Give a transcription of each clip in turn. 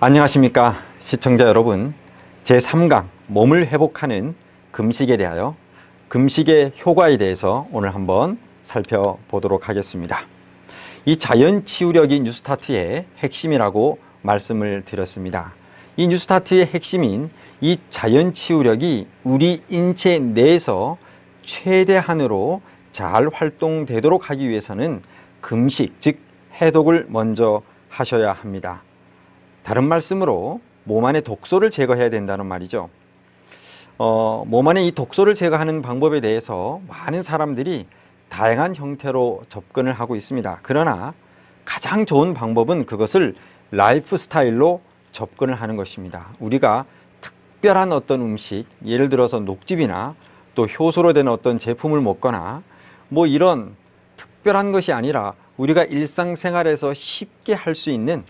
안녕하십니까 시청자 여러분. 제3강 몸을 회복하는 금식에 대하여 금식의 효과에 대해서 오늘 한번 살펴보도록 하겠습니다. 이 자연치유력이 뉴스타트의 핵심이라고 말씀을 드렸습니다. 이 뉴스타트의 핵심인 이 자연치유력이 우리 인체 내에서 최대한으로 잘 활동되도록 하기 위해서는 금식, 즉 해독을 먼저 하셔야 합니다. 다른 말씀으로 몸 안에 독소를 제거해야 된다는 말이죠. 몸 안에 이 독소를 제거하는 방법에 대해서 많은 사람들이 다양한 형태로 접근을 하고 있습니다. 그러나 가장 좋은 방법은 그것을 라이프 스타일로 접근을 하는 것입니다. 우리가 특별한 어떤 음식, 예를 들어서 녹즙이나 또 효소로 된 어떤 제품을 먹거나 뭐 이런 특별한 것이 아니라 우리가 일상생활에서 쉽게 할 수 있는,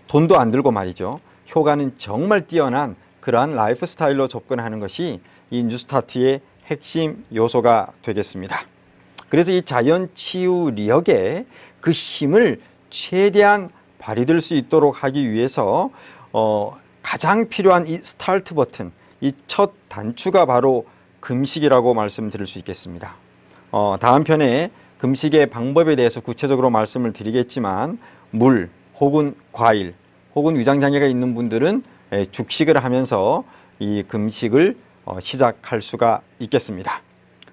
돈도 안 들고 말이죠, 효과는 정말 뛰어난 그러한 라이프 스타일로 접근하는 것이 이 뉴스타트의 핵심 요소가 되겠습니다. 그래서 이 자연치유력의 그 힘을 최대한 발휘될 수 있도록 하기 위해서 가장 필요한 이 스타트 버튼, 이 첫 단추가 바로 금식이라고 말씀드릴 수 있겠습니다. 다음 편에 금식의 방법에 대해서 구체적으로 말씀을 드리겠지만, 물 혹은 과일 혹은 위장장애가 있는 분들은 죽식을 하면서 이 금식을 시작할 수가 있겠습니다.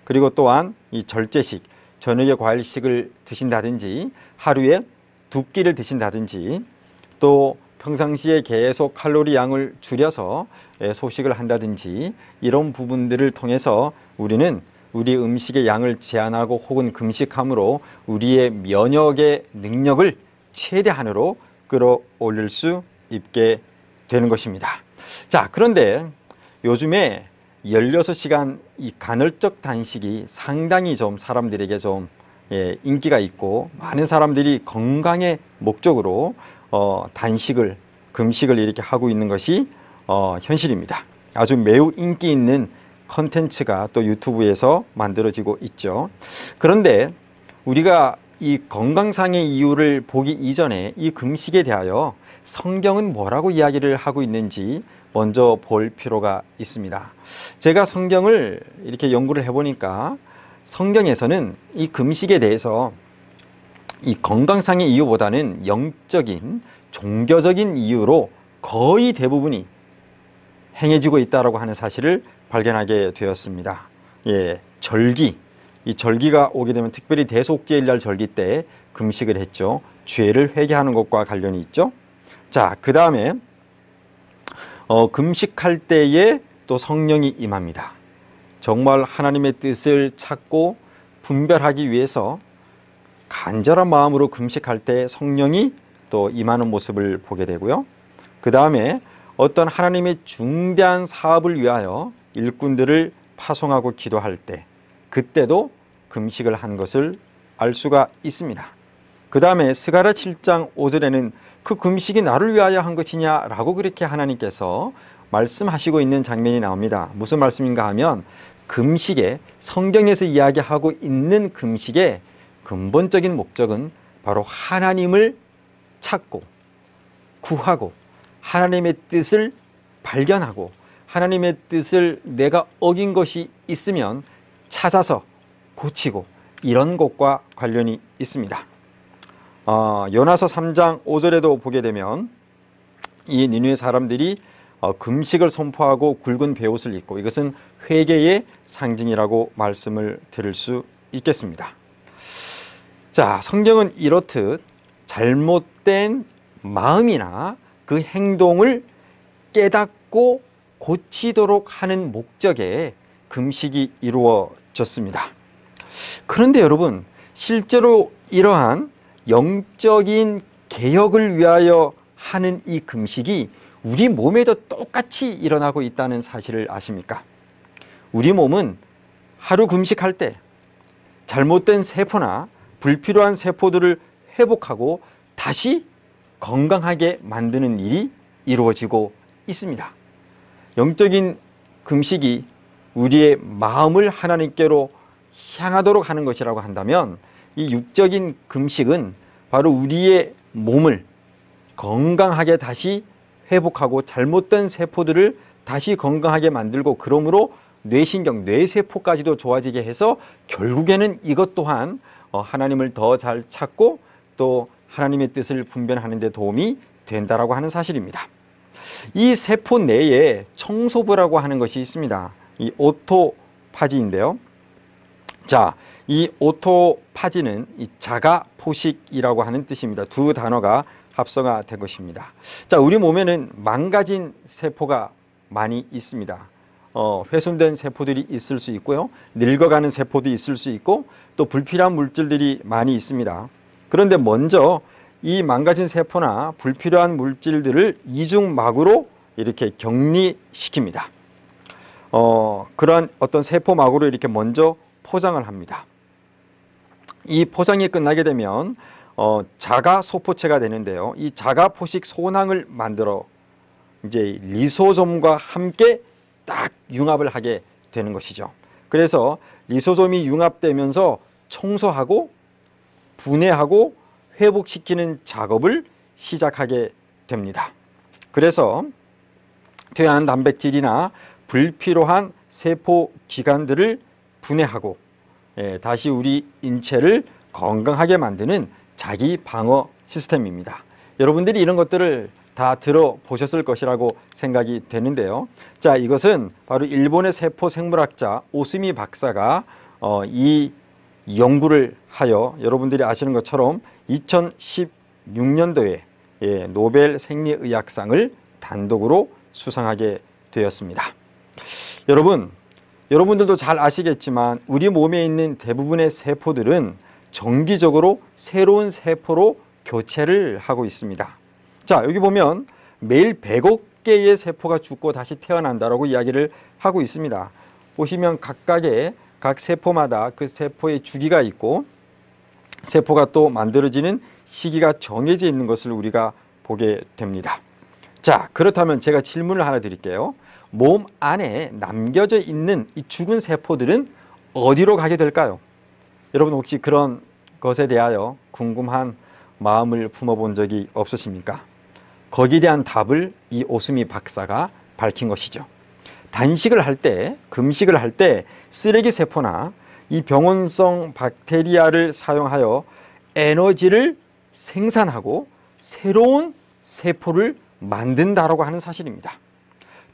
그리고 또한 이 절제식, 저녁에 과일식을 드신다든지 하루에 2끼를 드신다든지, 또 평상시에 계속 칼로리 양을 줄여서 소식을 한다든지, 이런 부분들을 통해서 우리는 우리 음식의 양을 제한하고 혹은 금식함으로 우리의 면역의 능력을 최대한으로 끌어올릴 수 있게 되는 것입니다. 자, 그런데 요즘에 16시간 이 간헐적 단식이 상당히 좀 사람들에게 좀 인기가 있고, 많은 사람들이 건강의 목적으로 단식을, 금식을 이렇게 하고 있는 것이 현실입니다. 아주 매우 인기 있는 컨텐츠가 또 유튜브에서 만들어지고 있죠. 그런데 우리가 이 건강상의 이유를 보기 이전에 이 금식에 대하여 성경은 뭐라고 이야기를 하고 있는지 먼저 볼 필요가 있습니다. 제가 성경을 이렇게 연구를 해보니까 성경에서는 이 금식에 대해서 이 건강상의 이유보다는 영적인, 종교적인 이유로 거의 대부분이 행해지고 있다고 하는 사실을 발견하게 되었습니다. 절기, 이 절기가 오게 되면 특별히 대속죄일날 절기 때 금식을 했죠. 죄를 회개하는 것과 관련이 있죠. 자, 그 다음에 금식할 때에 또 성령이 임합니다. 정말 하나님의 뜻을 찾고 분별하기 위해서 간절한 마음으로 금식할 때 성령이 또 임하는 모습을 보게 되고요. 그 다음에 어떤 하나님의 중대한 사업을 위하여 일꾼들을 파송하고 기도할 때, 그때도 금식을 한 것을 알 수가 있습니다. 그 다음에 스가랴 7장 5절에는 그 금식이 나를 위하여 한 것이냐라고 그렇게 하나님께서 말씀하시고 있는 장면이 나옵니다. 무슨 말씀인가 하면, 금식에, 성경에서 이야기하고 있는 금식의 근본적인 목적은 바로 하나님을 찾고 구하고 하나님의 뜻을 발견하고, 하나님의 뜻을 내가 어긴 것이 있으면 찾아서 고치고, 이런 것과 관련이 있습니다. 요나서 3장 5절에도 보게 되면 이 니느웨 사람들이 금식을 선포하고 굵은 베옷을 입고, 이것은 회개의 상징이라고 말씀을 드릴 수 있겠습니다. 자, 성경은 이렇듯 잘못된 마음이나 그 행동을 깨닫고 고치도록 하는 목적에 금식이 이루어졌습니다. 그런데 여러분, 실제로 이러한 영적인 개혁을 위하여 하는 이 금식이 우리 몸에도 똑같이 일어나고 있다는 사실을 아십니까? 우리 몸은 하루 금식할 때 잘못된 세포나 불필요한 세포들을 회복하고 다시 건강하게 만드는 일이 이루어지고 있습니다. 영적인 금식이 우리의 마음을 하나님께로 향하도록 하는 것이라고 한다면, 이 육적인 금식은 바로 우리의 몸을 건강하게 다시 회복하고 잘못된 세포들을 다시 건강하게 만들고 그러므로 뇌신경, 뇌세포까지도 좋아지게 해서 결국에는 이것 또한 하나님을 더 잘 찾고 또 하나님의 뜻을 분별하는 데 도움이 된다라고 하는 사실입니다. 이 세포 내에 청소부라고 하는 것이 있습니다. 이 오토파지인데요. 자, 이 오토파지는 이 자가 포식이라고 하는 뜻입니다. 두 단어가 합성화 된 것입니다. 자, 우리 몸에는 망가진 세포가 많이 있습니다. 훼손된 세포들이 있을 수 있고요. 늙어가는 세포도 있을 수 있고 또 불필요한 물질들이 많이 있습니다. 그런데 먼저 이 망가진 세포나 불필요한 물질들을 이중막으로 이렇게 격리시킵니다. 그런 어떤 세포막으로 이렇게 먼저 포장을 합니다. 이 포장이 끝나게 되면 자가소포체가 되는데요. 이 자가포식 소낭을 만들어 이제 리소솜과 함께 딱 융합을 하게 되는 것이죠. 그래서 리소솜이 융합되면서 청소하고 분해하고 회복시키는 작업을 시작하게 됩니다. 그래서 퇴화한 단백질이나 불필요한 세포 기관들을 분해하고 다시 우리 인체를 건강하게 만드는 자기 방어 시스템입니다. 여러분들이 이런 것들을 다 들어보셨을 것이라고 생각이 되는데요. 자, 이것은 바로 일본의 세포 생물학자 오스미 박사가 이 연구를 하여 여러분들이 아시는 것처럼 2016년도에 노벨 생리의학상을 단독으로 수상하게 되었습니다. 여러분들도 잘 아시겠지만 우리 몸에 있는 대부분의 세포들은 정기적으로 새로운 세포로 교체를 하고 있습니다. 자, 여기 보면 매일 100억 개의 세포가 죽고 다시 태어난다라고 이야기를 하고 있습니다. 보시면 각각의 각 세포마다 그 세포의 주기가 있고 세포가 또 만들어지는 시기가 정해져 있는 것을 우리가 보게 됩니다. 자, 그렇다면 제가 질문을 하나 드릴게요. 몸 안에 남겨져 있는 이 죽은 세포들은 어디로 가게 될까요? 여러분 혹시 그런 것에 대하여 궁금한 마음을 품어본 적이 없으십니까? 거기에 대한 답을 이 오스미 박사가 밝힌 것이죠. 단식을 할 때, 금식을 할 때 쓰레기 세포나 이 병원성 박테리아를 사용하여 에너지를 생산하고 새로운 세포를 만든다라고 하는 사실입니다.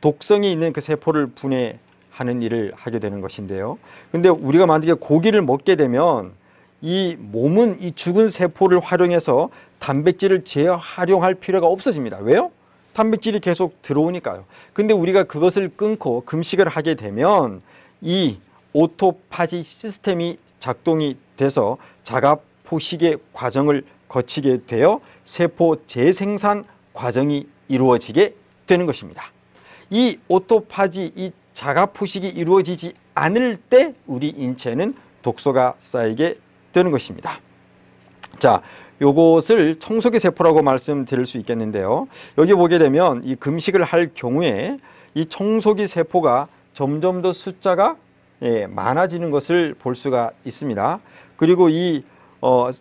독성이 있는 그 세포를 분해하는 일을 하게 되는 것인데요. 근데 우리가 만약에 고기를 먹게 되면 이 몸은 이 죽은 세포를 활용해서 단백질을 재활용할 필요가 없어집니다. 왜요? 단백질이 계속 들어오니까요. 근데 우리가 그것을 끊고 금식을 하게 되면 이 오토파지 시스템이 작동이 돼서 자가 포식의 과정을 거치게 되어 세포 재생산 과정이 이루어지게 되는 것입니다. 이 오토파지, 이 자가 포식이 이루어지지 않을 때 우리 인체는 독소가 쌓이게 되는 것입니다. 자, 요것을 청소기 세포라고 말씀드릴 수 있겠는데요. 여기 보게 되면 이 금식을 할 경우에 이 청소기 세포가 점점 더 숫자가 많아지는 것을 볼 수가 있습니다. 그리고 이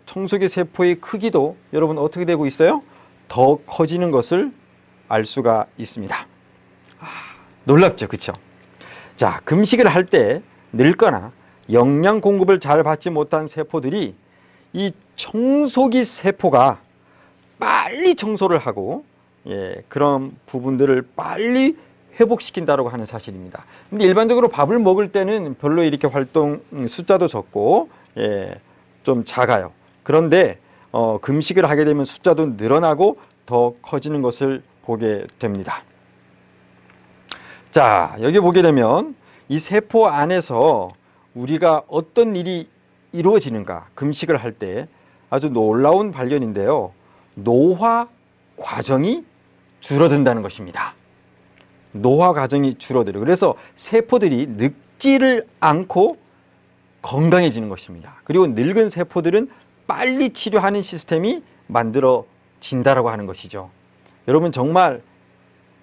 청소기 세포의 크기도 여러분 어떻게 되고 있어요? 더 커지는 것을 알 수가 있습니다. 놀랍죠, 그렇죠? 자, 금식을 할 때 늙거나 영양 공급을 잘 받지 못한 세포들이 이 청소기 세포가 빨리 청소를 하고 그런 부분들을 빨리 회복시킨다고 하는 사실입니다. 근데 일반적으로 밥을 먹을 때는 별로 이렇게 활동 숫자도 적고 좀 작아요. 그런데 금식을 하게 되면 숫자도 늘어나고 더 커지는 것을 보게 됩니다. 자, 여기 보게 되면 이 세포 안에서 우리가 어떤 일이 이루어지는가, 금식을 할 때 아주 놀라운 발견인데요. 노화 과정이 줄어든다는 것입니다. 노화 과정이 줄어들어요. 그래서 세포들이 늙지를 않고 건강해지는 것입니다. 그리고 늙은 세포들은 빨리 치료하는 시스템이 만들어진다라고 하는 것이죠. 여러분 정말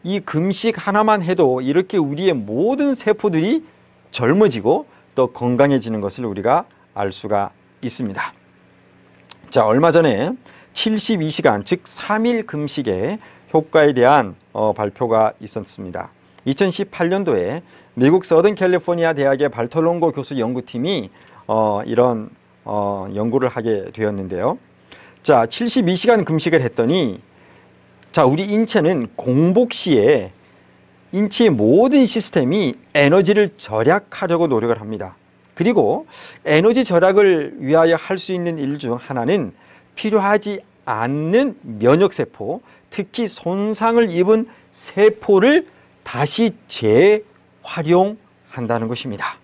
이 금식 하나만 해도 이렇게 우리의 모든 세포들이 젊어지고 또 건강해지는 것을 우리가 알 수가 있습니다. 자, 얼마 전에 72시간 즉 3일 금식에 효과에 대한 발표가 있었습니다. 2018년도에 미국 서던 캘리포니아 대학의 발톨롱고 교수 연구팀이 이런 연구를 하게 되었는데요. 자, 72시간 금식을 했더니 자, 우리 인체는 공복 시에 인체의 모든 시스템이 에너지를 절약하려고 노력을 합니다. 그리고 에너지 절약을 위하여 할 수 있는 일 중 하나는 필요하지 않는 면역세포, 특히 손상을 입은 세포를 다시 재활용한다는 것입니다.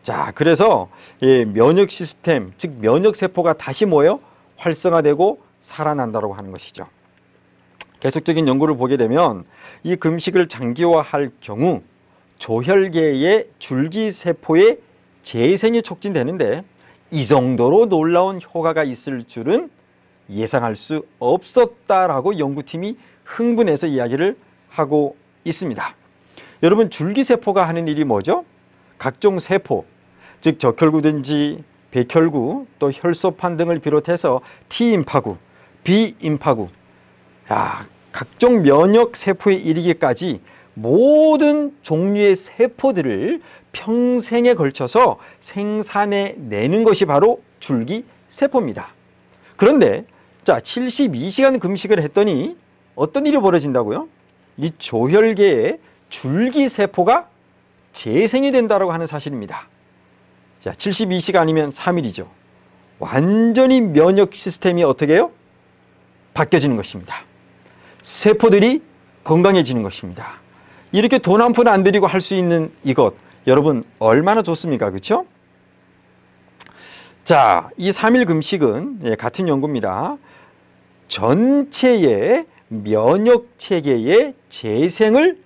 자, 그래서 면역 시스템, 즉 면역세포가 다시 뭐예요? 활성화되고 살아난다고 하는 것이죠. 계속적인 연구를 보게 되면 이 금식을 장기화할 경우 조혈계의 줄기세포의 재생이 촉진되는데 이 정도로 놀라운 효과가 있을 줄은 예상할 수 없었다라고 연구팀이 흥분해서 이야기를 하고 있습니다. 여러분, 줄기세포가 하는 일이 뭐죠? 각종 세포, 즉 적혈구든지 백혈구, 또 혈소판 등을 비롯해서 T임파구, B임파구, 각종 면역 세포에 이르기까지 모든 종류의 세포들을 평생에 걸쳐서 생산해내는 것이 바로 줄기세포입니다. 그런데 자, 72시간 금식을 했더니 어떤 일이 벌어진다고요? 이 조혈계의 줄기세포가 재생이 된다고 하는 사실입니다. 자, 72시간이면 3일이죠. 완전히 면역 시스템이 어떻게 해요? 바뀌어지는 것입니다. 세포들이 건강해지는 것입니다. 이렇게 돈 한 푼 안 들이고 할 수 있는 이것, 여러분 얼마나 좋습니까? 그렇죠? 자, 이 3일 금식은 같은 연구입니다. 전체의 면역 체계의 재생을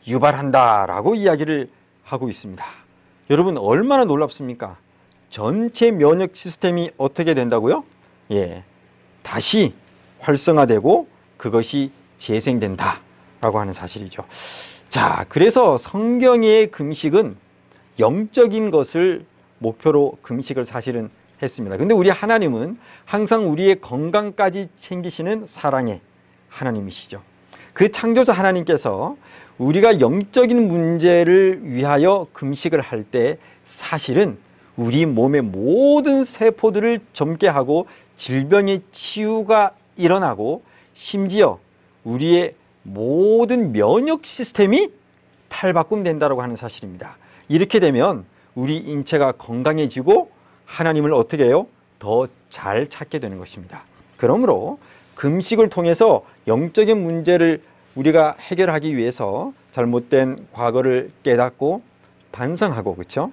유발한다라고 이야기를 하고 있습니다. 여러분 얼마나 놀랍습니까? 전체 면역 시스템이 어떻게 된다고요? 다시 활성화되고 그것이 재생된다라고 하는 사실이죠. 자, 그래서 성경의 금식은 영적인 것을 목표로 금식을 사실은 했습니다. 근데 우리 하나님은 항상 우리의 건강까지 챙기시는 사랑의 하나님이시죠. 그 창조자 하나님께서 우리가 영적인 문제를 위하여 금식을 할 때 사실은 우리 몸의 모든 세포들을 젊게 하고 질병의 치유가 일어나고 심지어 우리의 모든 면역 시스템이 탈바꿈된다고 하는 사실입니다. 이렇게 되면 우리 인체가 건강해지고 하나님을 어떻게 해요? 더 잘 찾게 되는 것입니다. 그러므로 금식을 통해서 영적인 문제를 우리가 해결하기 위해서 잘못된 과거를 깨닫고 반성하고, 그렇죠?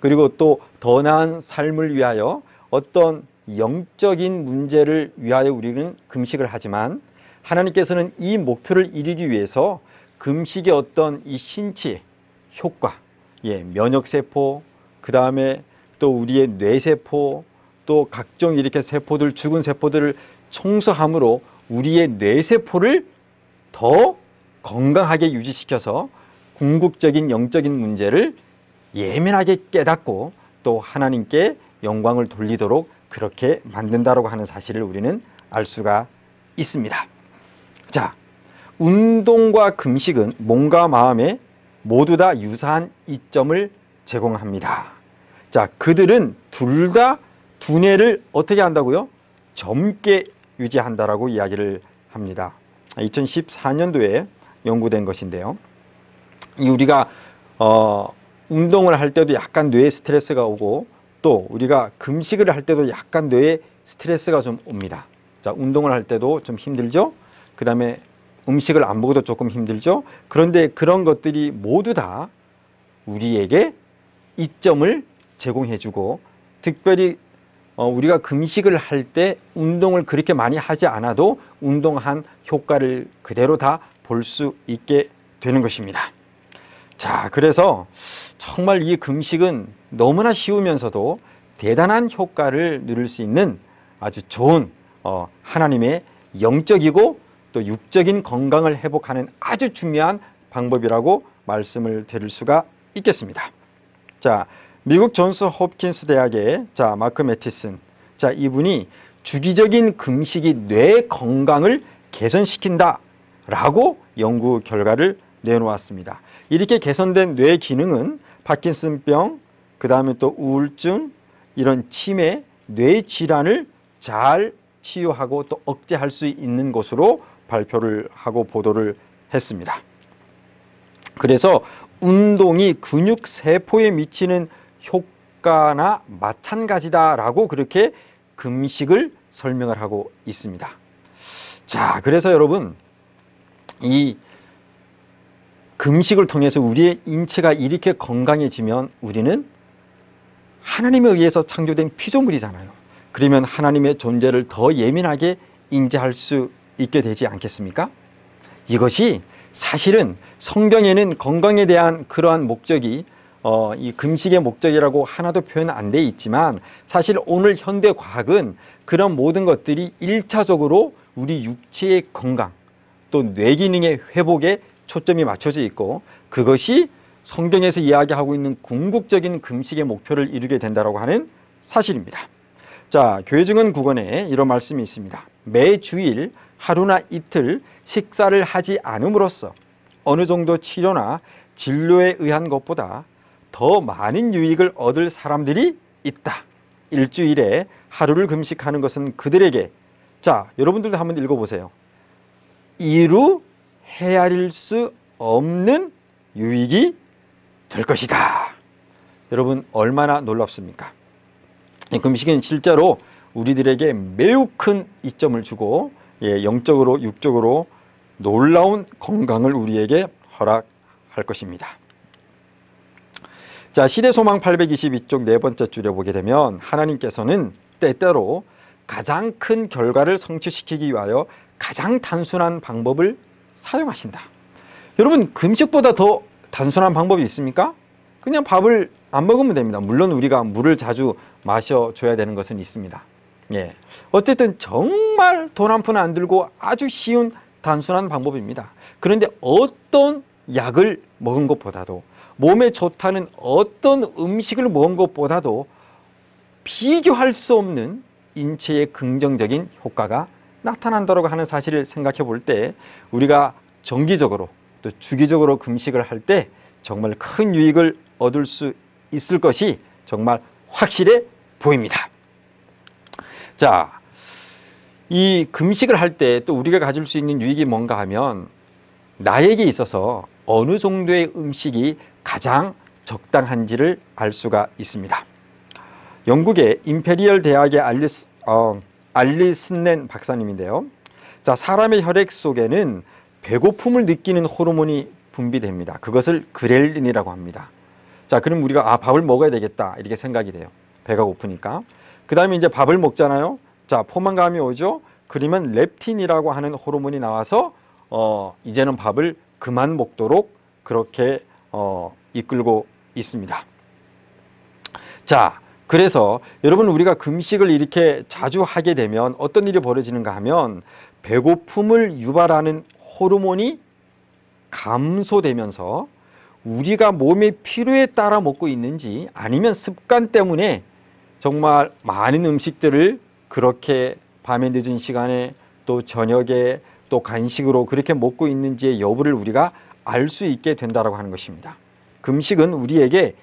그리고 또 더 나은 삶을 위하여 어떤 영적인 문제를 위하여 우리는 금식을 하지만 하나님께서는 이 목표를 이루기 위해서 금식의 어떤 이 신체 효과, 면역세포, 그 다음에 또 우리의 뇌세포, 또 각종 이렇게 세포들, 죽은 세포들을 청소함으로 우리의 뇌세포를 더 건강하게 유지시켜서 궁극적인 영적인 문제를 예민하게 깨닫고 또 하나님께 영광을 돌리도록 그렇게 만든다고 하는 사실을 우리는 알 수가 있습니다. 자, 운동과 금식은 몸과 마음에 모두 다 유사한 이점을 제공합니다. 자, 그들은 둘 다 두뇌를 어떻게 한다고요? 젊게 유지한다라고 이야기를 합니다. 2014년도에 연구된 것인데요. 우리가 운동을 할 때도 약간 뇌에 스트레스가 오고 또 우리가 금식을 할 때도 약간 뇌에 스트레스가 좀 옵니다. 자, 운동을 할 때도 좀 힘들죠? 그 다음에 음식을 안 먹어도 조금 힘들죠? 그런데 그런 것들이 모두 다 우리에게 이점을 제공해주고 특별히 우리가 금식을 할 때 운동을 그렇게 많이 하지 않아도 운동한 효과를 그대로 다 볼 수 있게 되는 것입니다. 자, 그래서 정말 이 금식은 너무나 쉬우면서도 대단한 효과를 누릴 수 있는 아주 좋은 하나님의 영적이고 또 육적인 건강을 회복하는 아주 중요한 방법이라고 말씀을 드릴 수가 있겠습니다. 자, 미국 존스 홉킨스 대학의 마크 매티슨, 이분이 주기적인 금식이 뇌 건강을 개선시킨다 라고 연구 결과를 내놓았습니다. 이렇게 개선된 뇌 기능은 파킨슨병, 그 다음에 또 우울증, 이런 치매, 뇌 질환을 잘 치유하고 또 억제할 수 있는 것으로 발표를 하고 보도를 했습니다. 그래서 운동이 근육 세포에 미치는 효과나 마찬가지다라고 그렇게 금식을 설명을 하고 있습니다. 자, 그래서 여러분, 이 금식을 통해서 우리의 인체가 이렇게 건강해지면 우리는 하나님에 의해서 창조된 피조물이잖아요. 그러면 하나님의 존재를 더 예민하게 인지할 수 있게 되지 않겠습니까? 이것이 사실은 성경에는 건강에 대한 그러한 목적이 이 금식의 목적이라고 하나도 표현 안 돼 있지만, 사실 오늘 현대 과학은 그런 모든 것들이 1차적으로 우리 육체의 건강 또 뇌기능의 회복에 초점이 맞춰져 있고, 그것이 성경에서 이야기하고 있는 궁극적인 금식의 목표를 이루게 된다고 하는 사실입니다. 자, 교회증언 9권에 이런 말씀이 있습니다. 매 주일 하루나 이틀 식사를 하지 않음으로써 어느 정도 치료나 진료에 의한 것보다 더 많은 유익을 얻을 사람들이 있다. 일주일에 하루를 금식하는 것은 그들에게, 자, 여러분들도 한번 읽어보세요. 이루 헤아릴 수 없는 유익이 될 것이다. 여러분, 얼마나 놀랍습니까? 이 금식은 실제로 우리들에게 매우 큰 이점을 주고, 영적으로 육적으로 놀라운 건강을 우리에게 허락할 것입니다. 자, 시대소망 822쪽 네 번째 줄에 보게 되면 하나님께서는 때때로 가장 큰 결과를 성취시키기 위하여 가장 단순한 방법을 사용하신다. 여러분, 금식보다 더 단순한 방법이 있습니까? 그냥 밥을 안 먹으면 됩니다. 물론 우리가 물을 자주 마셔줘야 되는 것은 있습니다. 예. 어쨌든 정말 돈 한 푼 안 들고 아주 쉬운 단순한 방법입니다. 그런데 어떤 약을 먹은 것보다도, 몸에 좋다는 어떤 음식을 먹은 것보다도 비교할 수 없는 인체의 긍정적인 효과가 나타난다고 하는 사실을 생각해 볼 때, 우리가 정기적으로 또 주기적으로 금식을 할 때 정말 큰 유익을 얻을 수 있을 것이 정말 확실해 보입니다. 자, 이 금식을 할 때 또 우리가 가질 수 있는 유익이 뭔가 하면, 나에게 있어서 어느 정도의 음식이 가장 적당한지를 알 수가 있습니다. 영국의 임페리얼 대학의 알리슨넨 박사님인데요. 자, 사람의 혈액 속에는 배고픔을 느끼는 호르몬이 분비됩니다. 그것을 그렐린이라고 합니다. 자, 그럼 우리가 밥을 먹어야 되겠다 이렇게 생각이 돼요. 배가 고프니까. 그 다음에 이제 밥을 먹잖아요. 자, 포만감이 오죠. 그러면 렙틴이라고 하는 호르몬이 나와서 이제는 밥을 그만 먹도록 그렇게 이끌고 있습니다. 자, 그래서 여러분, 우리가 금식을 이렇게 자주 하게 되면 어떤 일이 벌어지는가 하면, 배고픔을 유발하는 호르몬이 감소되면서 우리가 몸의 필요에 따라 먹고 있는지, 아니면 습관 때문에 정말 많은 음식들을 그렇게 밤에 늦은 시간에 또 저녁에 또 간식으로 그렇게 먹고 있는지의 여부를 우리가 알 수 있게 된다고 하는 것입니다. 금식은 우리에게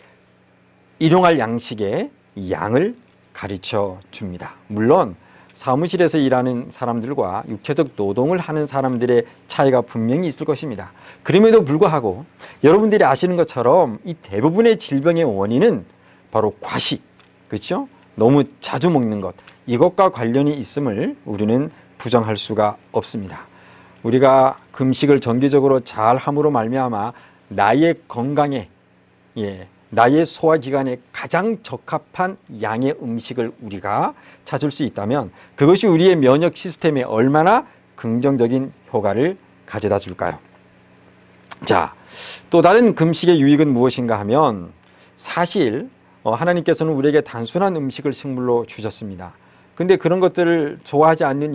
일용할 양식의 양을 가르쳐 줍니다. 물론 사무실에서 일하는 사람들과 육체적 노동을 하는 사람들의 차이가 분명히 있을 것입니다. 그럼에도 불구하고 여러분들이 아시는 것처럼 이 대부분의 질병의 원인은 바로 과식, 그렇죠? 너무 자주 먹는 것, 이것과 관련이 있음을 우리는 부정할 수가 없습니다. 우리가 금식을 정기적으로 잘 함으로 말미암아 나의 건강에, 나의 소화기관에 가장 적합한 양의 음식을 우리가 찾을 수 있다면, 그것이 우리의 면역 시스템에 얼마나 긍정적인 효과를 가져다 줄까요? 자, 또 다른 금식의 유익은 무엇인가 하면, 사실 하나님께서는 우리에게 단순한 음식을 식물로 주셨습니다. 근데 그런 것들을 좋아하지 않는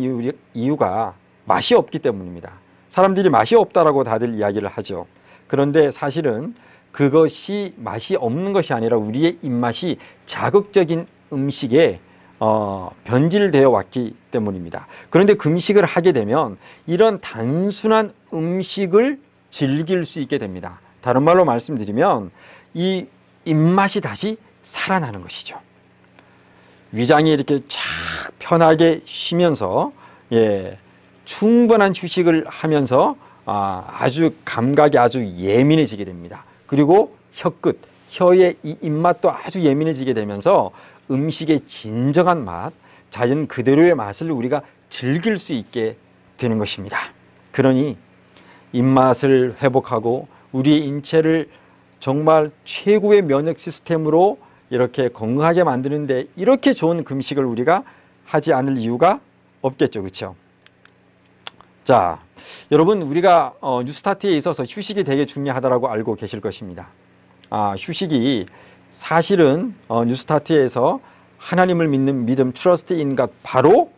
이유가 맛이 없기 때문입니다. 사람들이 맛이 없다라고 다들 이야기를 하죠. 그런데 사실은 그것이 맛이 없는 것이 아니라 우리의 입맛이 자극적인 음식에 변질되어 왔기 때문입니다. 그런데 금식을 하게 되면 이런 단순한 음식을 즐길 수 있게 됩니다. 다른 말로 말씀드리면 이 입맛이 다시 살아나는 것이죠. 위장이 이렇게 쫙 편하게 쉬면서 충분한 휴식을 하면서 아주 감각이 아주 예민해지게 됩니다. 그리고 혀끝, 혀의 이 입맛도 아주 예민해지게 되면서 음식의 진정한 맛, 자연 그대로의 맛을 우리가 즐길 수 있게 되는 것입니다. 그러니 입맛을 회복하고 우리의 인체를 정말 최고의 면역 시스템으로 이렇게 건강하게 만드는데 이렇게 좋은 금식을 우리가 하지 않을 이유가 없겠죠. 그렇죠? 자, 여러분 우리가 뉴스타트에 있어서 휴식이 되게 중요하다고 알고 계실 것입니다. 휴식이 사실은 뉴스타트에서 하나님을 믿는 믿음 트러스트 인 갓 바로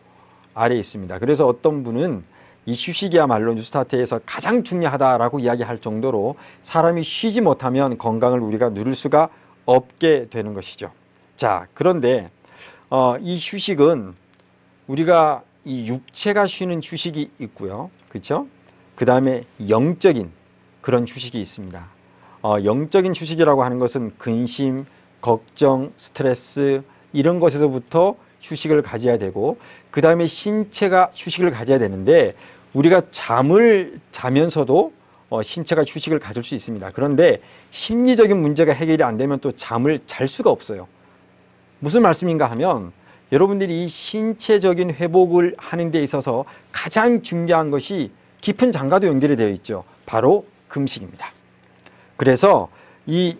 아래에 있습니다. 그래서 어떤 분은 이 휴식이야말로 뉴스타트에서 가장 중요하다라고 이야기할 정도로 사람이 쉬지 못하면 건강을 우리가 누릴 수가 없게 되는 것이죠. 자, 그런데 이 휴식은 우리가 이 육체가 쉬는 휴식이 있고요. 그렇죠? 그 다음에 영적인 그런 휴식이 있습니다. 영적인 휴식이라고 하는 것은 근심, 걱정, 스트레스 이런 것에서부터 휴식을 가져야 되고 그 다음에 신체가 휴식을 가져야 되는데 우리가 잠을 자면서도 신체가 휴식을 가질 수 있습니다. 그런데 심리적인 문제가 해결이 안 되면 또 잠을 잘 수가 없어요. 무슨 말씀인가 하면 여러분들이 이 신체적인 회복을 하는 데 있어서 가장 중요한 것이 깊은 장과도 연결이 되어 있죠. 바로 금식입니다. 그래서 이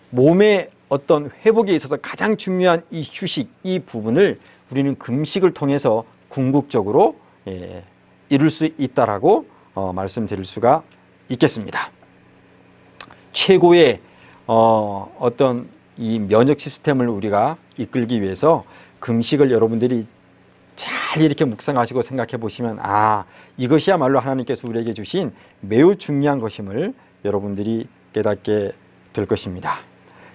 몸의 어떤 회복에 있어서 가장 중요한 이 휴식, 이 부분을 우리는 금식을 통해서 궁극적으로 이룰 수 있다라고 말씀드릴 수가 있겠습니다. 최고의 어떤 이 면역 시스템을 우리가 이끌기 위해서 금식을 여러분들이 잘 이렇게 묵상하시고 생각해 보시면 이것이야말로 하나님께서 우리에게 주신 매우 중요한 것임을 여러분들이 깨닫게 될 것입니다.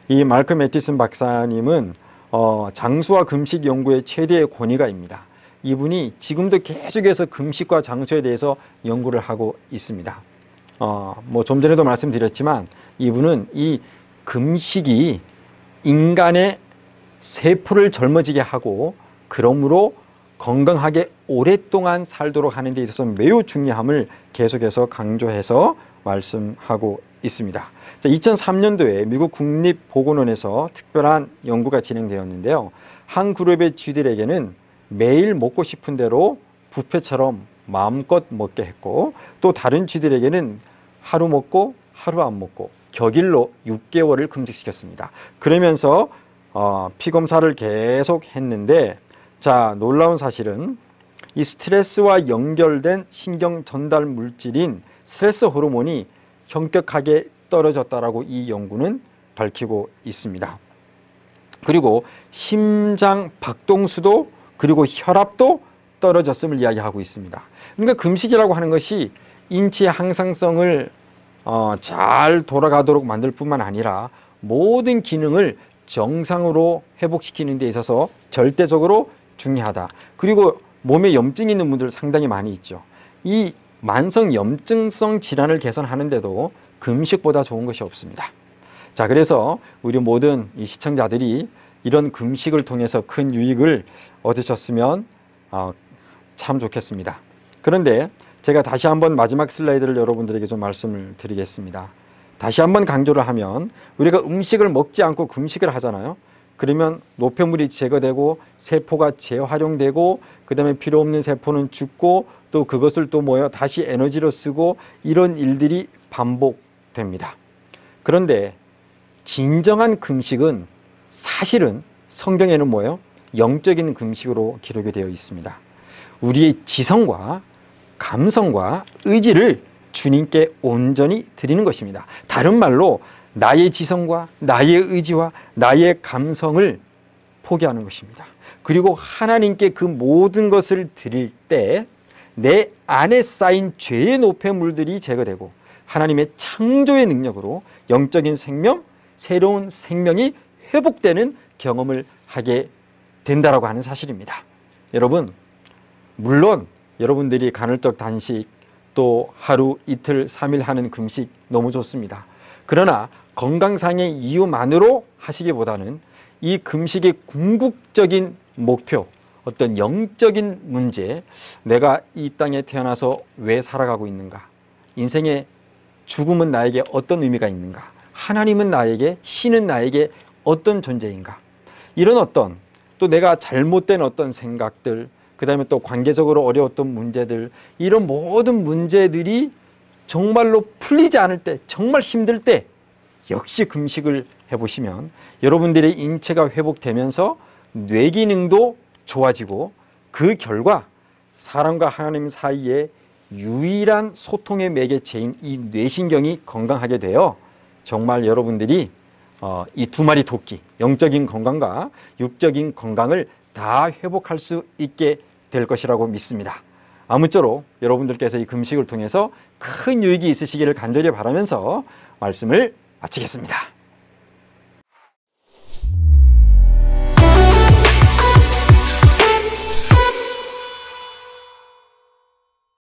이 말크 매티슨 박사님은 장수와 금식 연구의 최대의 권위가입니다. 이분이 지금도 계속해서 금식과 장수에 대해서 연구를 하고 있습니다. 좀 전에도 말씀드렸지만 이분은 이 금식이 인간의 세포를 젊어지게 하고 그러므로 건강하게 오랫동안 살도록 하는 데 있어서 매우 중요함을 계속해서 강조해서 말씀하고 있습니다. 2003년도에 미국 국립보건원에서 특별한 연구가 진행되었는데요. 한 그룹의 쥐들에게는 매일 먹고 싶은 대로 뷔페처럼 마음껏 먹게 했고 또 다른 쥐들에게는 하루 먹고 하루 안 먹고 격일로 6개월을 금식시켰습니다. 그러면서 피검사를 계속 했는데 자, 놀라운 사실은 이 스트레스와 연결된 신경 전달 물질인 스트레스 호르몬이 현격하게 떨어졌다라고 이 연구는 밝히고 있습니다. 그리고 심장 박동수도 그리고 혈압도 떨어졌음을 이야기하고 있습니다. 그러니까 금식이라고 하는 것이 인체의 항상성을 잘 돌아가도록 만들 뿐만 아니라 모든 기능을 정상으로 회복시키는 데 있어서 절대적으로 중요하다. 그리고 몸에 염증이 있는 분들 상당히 많이 있죠. 이 만성 염증성 질환을 개선하는데도 금식보다 좋은 것이 없습니다. 자, 그래서 우리 모든 이 시청자들이 이런 금식을 통해서 큰 유익을 얻으셨으면 참 좋겠습니다. 그런데 제가 다시 한번 마지막 슬라이드를 여러분들에게 좀 말씀을 드리겠습니다. 다시 한번 강조를 하면 우리가 음식을 먹지 않고 금식을 하잖아요. 그러면 노폐물이 제거되고 세포가 재활용되고 그 다음에 필요 없는 세포는 죽고 또 그것을 또 다시 에너지로 쓰고 이런 일들이 반복됩니다. 그런데 진정한 금식은 사실은 성경에는 영적인 금식으로 기록이 되어 있습니다. 우리의 지성과 감성과 의지를 주님께 온전히 드리는 것입니다. 다른 말로 나의 지성과 나의 의지와 나의 감성을 포기하는 것입니다. 그리고 하나님께 그 모든 것을 드릴 때 내 안에 쌓인 죄의 노폐물들이 제거되고 하나님의 창조의 능력으로 영적인 생명, 새로운 생명이 회복되는 경험을 하게 된다라고 하는 사실입니다. 여러분, 물론 여러분들이 간헐적 단식 또 하루 이틀 3일 하는 금식 너무 좋습니다. 그러나 건강상의 이유만으로 하시기보다는 이 금식의 궁극적인 목표, 어떤 영적인 문제, 내가 이 땅에 태어나서 왜 살아가고 있는가, 인생의 죽음은 나에게 어떤 의미가 있는가, 하나님은 나에게, 신은 나에게 어떤 존재인가, 이런 어떤, 또 내가 잘못된 어떤 생각들, 그 다음에 또 관계적으로 어려웠던 문제들, 이런 모든 문제들이 정말로 풀리지 않을 때, 정말 힘들 때 역시 금식을 해보시면 여러분들의 인체가 회복되면서 뇌 기능도 좋아지고, 그 결과 사람과 하나님 사이에 유일한 소통의 매개체인 이 뇌신경이 건강하게 되어 정말 여러분들이 이 두 마리 토끼, 영적인 건강과 육적인 건강을 다 회복할 수 있게 될 것이라고 믿습니다. 아무쪼록 여러분들께서 이 금식을 통해서 큰 유익이 있으시기를 간절히 바라면서 말씀을 마치겠습니다.